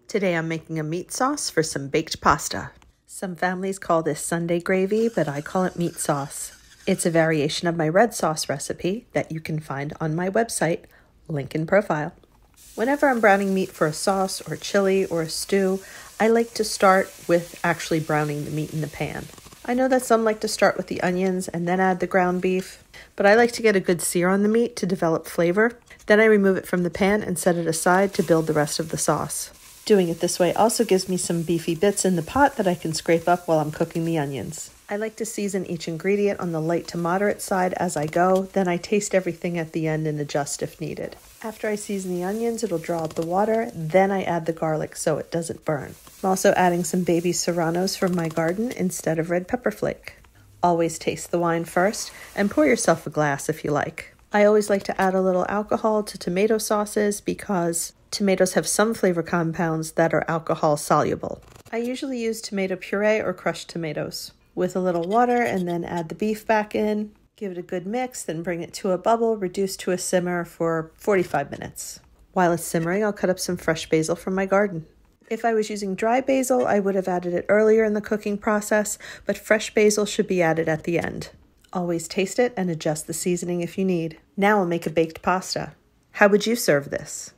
Today I'm making a meat sauce for some baked pasta. Some families call this Sunday gravy, but I call it meat sauce. It's a variation of my red sauce recipe that you can find on my website, link in profile. Whenever I'm browning meat for a sauce or chili or a stew, I like to start with actually browning the meat in the pan. I know that some like to start with the onions and then add the ground beef, but I like to get a good sear on the meat to develop flavor. Then I remove it from the pan and set it aside to build the rest of the sauce. Doing it this way also gives me some beefy bits in the pot that I can scrape up while I'm cooking the onions. I like to season each ingredient on the light to moderate side as I go, then I taste everything at the end and adjust if needed. After I season the onions, it'll draw out the water, then I add the garlic so it doesn't burn. I'm also adding some baby serranos from my garden instead of red pepper flake. Always taste the wine first and pour yourself a glass if you like. I always like to add a little alcohol to tomato sauces because tomatoes have some flavor compounds that are alcohol soluble. I usually use tomato puree or crushed tomatoes with a little water and then add the beef back in. Give it a good mix, then bring it to a bubble, reduce to a simmer for 45 minutes. While it's simmering, I'll cut up some fresh basil from my garden. If I was using dry basil, I would have added it earlier in the cooking process, but fresh basil should be added at the end. Always taste it and adjust the seasoning if you need. Now I'll make a baked pasta. How would you serve this?